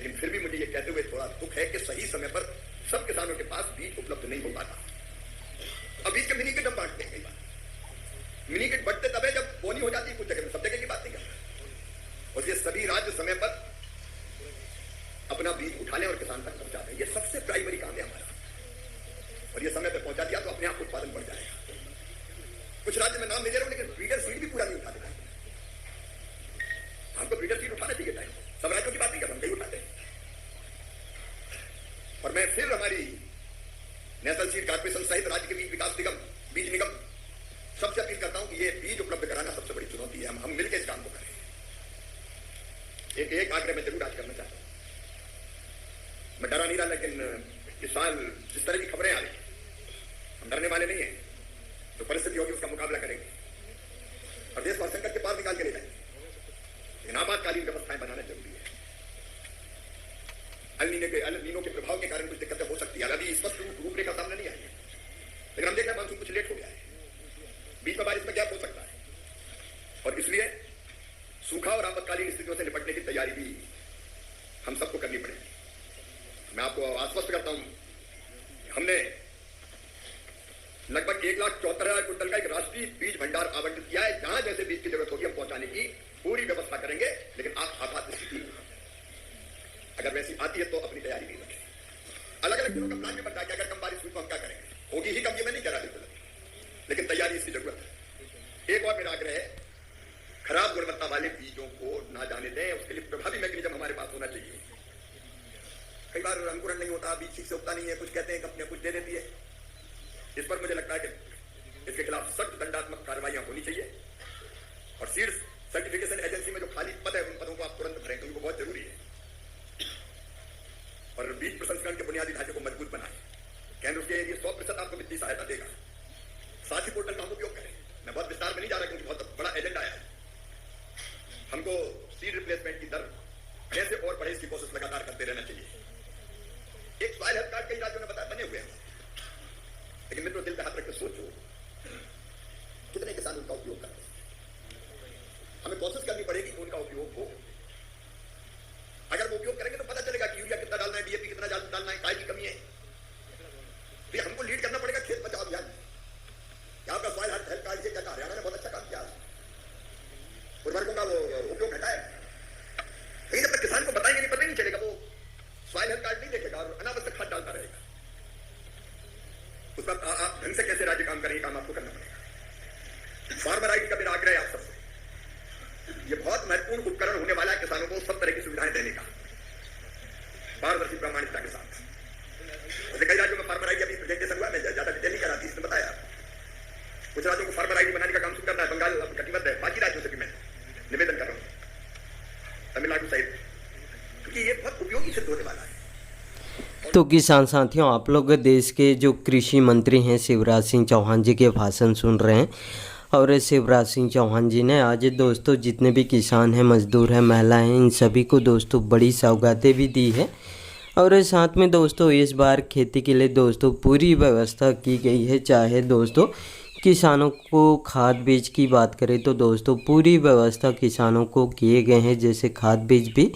लेकिन फिर भी मुझे ये कहते हुए थोड़ा दुख है कि सही समय पर सब किसानों के पास बीज उपलब्ध नहीं हो पाता। अब बीज के मिनी किट हम बांटते हैं, कई बार मिनी किट बढ़ते तब है जब बोनी हो जाती है, कुछ जगह में, सब जगह की बात नहीं करता। और ये सभी राज्य समय पर अपना बीज उठा लें और किसान तक पहुंचा दें, ये सबसे प्राइमरी काम है हमारा। और ये समय पर पहुंचा दिया तो अपने आप उत्पादन बढ़ जाएगा। कुछ राज्य में नाम नहीं दे रहा हूं, लेकिन ब्रीडर सीड भी पूरा नहीं उठा देता। हमको ब्रीडर सीड उठाना चाहिए टाइम, सब राज्यों की बात नहीं कर, हम कहीं उठाते हैं। और मैं फिर हमारी नेशनल सीड कॉर्पोरेशन सहित राज्य के बीज विकास निगम, बीज निगम सबसे अपील करता हूं कि ये बीज उपलब्ध कराना सबसे बड़ी चुनौती है। हम मिलकर इस काम को करें। एक आग्रह मैं जरूर आज करना चाहता हूं, मैं डरा नहीं रहा, लेकिन इस साल जिस तरह की खबरें आ रही, हम डरने वाले नहीं हैं। जो परिस्थिति होगी उसका मुकाबला करेंगे और देश को संकट के पार निकाल के ले जाएंगे। लेकिन आपातकालीन व्यवस्थाएं बनाना जरूरी है। अल नीनो के प्रभाव के कारण कुछ दिक्कतें हो सकती है, अभी स्पष्ट रूपरेखा सामने नहीं आई है, लेकिन हम देख रहे हैं मानसून कुछ लेट हो गया है, बीच में बारिश में गैप हो सकता है। और इसलिए सूखा और आपातकालीन स्थितियों से निपटने की तैयारी भी हम सबको करनी पड़ेगी। मैं आपको आश्वस्त करता हूं, हमने लगभग 1,74,000 क्विंटल का एक राष्ट्रीय बीज भंडार आवंटित किया है। जहां जैसे बीज की जरूरत होगी हम पहुंचाने की पूरी व्यवस्था करेंगे। लेकिन आपात स्थिति अगर वैसी आती है तो अपनी तैयारी भी रखें। अलग अलग दिनों का प्लान भी बनता है कि अगर कम बारिश हुई तो हम क्या करेंगे, होगी ही कम, ये मैं नहीं कह रहा बिल्कुल, लेकिन तैयारी इसकी जरूरत है। एक और मेरा आग्रह है, खराब गुणवत्ता वाले बीजों को ना जाने दें, उसके लिए प्रभावी मैकेनिज्म हमारे पास होना चाहिए। कई बार अंकुरण नहीं होता, बीज ठीक से उगता नहीं है, कुछ कहते हैं कंपनियां कुछ दे देती है। इस पर मुझे लगता है कि इसके खिलाफ सख्त दंडात्मक कार्रवाइयां होनी चाहिए। और सीड्स सर्टिफिकेशन एजेंसी में जो खाली पद है उन पदों को आप तुरंत भरें, क्योंकि वो बहुत जरूरी है। और बीज प्रसंस्करण के बुनियादी ढांचे को मजबूत बनाएं। केंद्र उसके लिए 100% आपको वित्तीय सहायता देगा। साथी पोर्टल का हम उपयोग करें। मैं बहुत विस्तार में नहीं जा रहा क्योंकि बहुत बड़ा एजेंडा है। हमको सीड रिप्लेसमेंट की दर कैसे और बढ़े इसकी कोशिश लगातार करते रहना चाहिए। एक सॉइल हेल्थ कार्ड कई राज्यों ने बताया बने हुए हैं, लेकिन मित्रों दिल पे हाथ रख के सोचो कितने किसान उनका उपयोग करते हैं। हमें कोशिश करनी पड़ेगी कि उनका उपयोग हो। अगर वो उपयोग करेंगे तो पता चलेगा कि यूरिया कितना डालना है, डीएपी कितना डालना है, काय की कमी है। तो हमको लीड करना पड़ेगा खेत बचाओ अभियान। यहाँ का सॉइल हेल्थ कार्ड से क्या हरियाणा ने बहुत अच्छा काम किया, उर्वरकों का वो उपयोग घटा है। लेकिन जब तक किसान को बताएंगे नहीं, पता ही नहीं चलेगा, वो सॉइल हेल्थ कार्ड नहीं देखेगा और अनावश्यक खाद डालता रहेगा। उस पर आप ढंग से कैसे राज्य काम करेंगे, काम आपको करना पड़ेगा। फार्मर आईडी का मेरा आग्रह है आप सबसे, ये बहुत महत्वपूर्ण उपकरण होने वाला है किसानों को सब तरह की सुविधाएं देने का, पारदर्शी प्रामाणिकता के साथ। वैसे कई राज्यों में फार्मर आईडी अभी प्रेजेंटेशन हुआ, मैं ज्यादा डिटेल नहीं करा थी, इसने बताया कुछ राज्यों को फार्मर आईडी बनाने का काम शुरू करना है। बंगाल कटिबद्ध है, बाकी राज्यों से भी मैं निवेदन कर रहा हूं, तमिलनाडु सहित, क्योंकि ये बहुत उपयोगी सिद्ध होने वाला है। तो किसान साथियों, आप लोग देश के जो कृषि मंत्री हैं शिवराज सिंह चौहान जी के भाषण सुन रहे हैं। और शिवराज सिंह चौहान जी ने आज दोस्तों जितने भी किसान हैं, मजदूर हैं, महिलाएं हैं, इन सभी को दोस्तों बड़ी सौगातें भी दी है। और साथ में दोस्तों इस बार खेती के लिए दोस्तों पूरी व्यवस्था की गई है। चाहे दोस्तों किसानों को खाद बीज की बात करें तो दोस्तों पूरी व्यवस्था किसानों को किए गए हैं। जैसे खाद बीज भी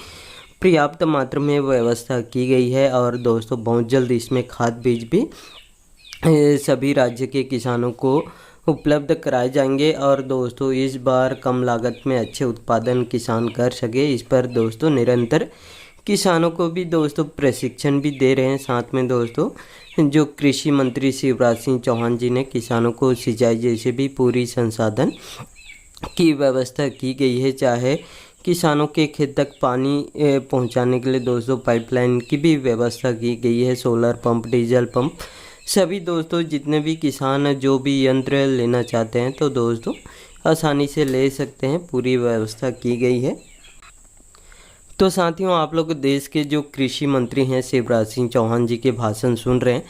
पर्याप्त मात्रा में व्यवस्था की गई है और दोस्तों बहुत जल्द इसमें खाद बीज भी सभी राज्य के किसानों को उपलब्ध कराए जाएंगे। और दोस्तों इस बार कम लागत में अच्छे उत्पादन किसान कर सके, इस पर दोस्तों निरंतर किसानों को भी दोस्तों प्रशिक्षण भी दे रहे हैं। साथ में दोस्तों जो कृषि मंत्री शिवराज सिंह चौहान जी ने किसानों को सिंचाई जैसे भी पूरी संसाधन की व्यवस्था की गई है। चाहे किसानों के खेत तक पानी पहुंचाने के लिए दोस्तों पाइपलाइन की भी व्यवस्था की गई है, सोलर पंप, डीजल पंप, सभी दोस्तों जितने भी किसान जो भी यंत्र लेना चाहते हैं तो दोस्तों आसानी से ले सकते हैं, पूरी व्यवस्था की गई है। तो साथियों, आप लोग देश के जो कृषि मंत्री हैं शिवराज सिंह चौहान जी के भाषण सुन रहे हैं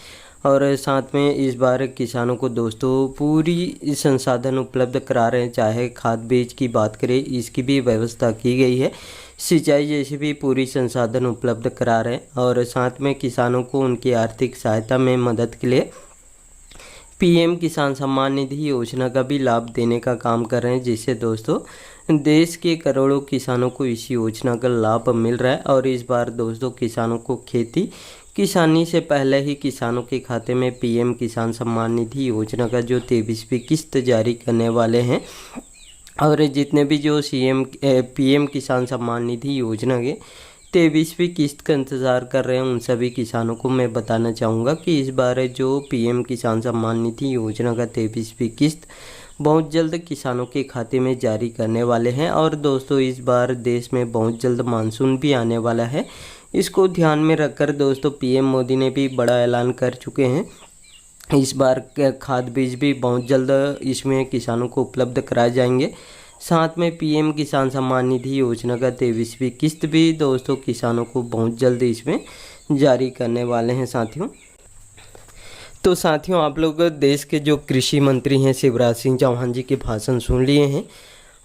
और साथ में इस बार किसानों को दोस्तों पूरी संसाधन उपलब्ध करा रहे हैं। चाहे खाद बीज की बात करें, इसकी भी व्यवस्था की गई है, सिंचाई जैसी भी पूरी संसाधन उपलब्ध करा रहे हैं। और साथ में किसानों को उनकी आर्थिक सहायता में मदद के लिए पीएम किसान सम्मान निधि योजना का भी लाभ देने का काम कर रहे हैं, जिससे दोस्तों देश के करोड़ों किसानों को इस योजना का लाभ मिल रहा है। और इस बार दोस्तों किसानों को खेती किसानी से पहले ही किसानों के खाते में पीएम किसान सम्मान निधि योजना का जो 23वीं किस्त जारी करने वाले हैं। और जितने भी जो पीएम किसान सम्मान निधि योजना के 23वीं किस्त का इंतज़ार कर रहे हैं उन सभी किसानों को मैं बताना चाहूँगा कि इस बार जो पीएम किसान सम्मान निधि योजना का 23वीं किस्त बहुत जल्द किसानों के खाते में जारी करने वाले हैं। और दोस्तों इस बार देश में बहुत जल्द मानसून भी आने वाला है। इसको ध्यान में रखकर दोस्तों पीएम मोदी ने भी बड़ा ऐलान कर चुके हैं। इस बार खाद बीज भी बहुत जल्द इसमें किसानों को उपलब्ध कराए जाएंगे। साथ में पीएम किसान सम्मान निधि योजना का 23वीं किस्त भी दोस्तों किसानों को बहुत जल्द इसमें जारी करने वाले हैं साथियों। तो साथियों आप लोग देश के जो कृषि मंत्री हैं शिवराज सिंह चौहान जी के भाषण सुन लिए हैं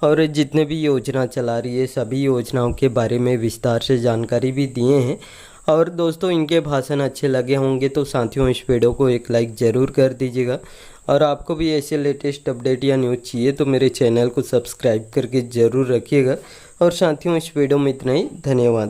और जितने भी योजना चला रही है सभी योजनाओं के बारे में विस्तार से जानकारी भी दिए हैं। और दोस्तों इनके भाषण अच्छे लगे होंगे तो साथियों इस वीडियो को एक लाइक ज़रूर कर दीजिएगा। और आपको भी ऐसे लेटेस्ट अपडेट या न्यूज़ चाहिए तो मेरे चैनल को सब्सक्राइब करके ज़रूर रखिएगा। और साथियों इस वीडियो में इतना ही, धन्यवाद।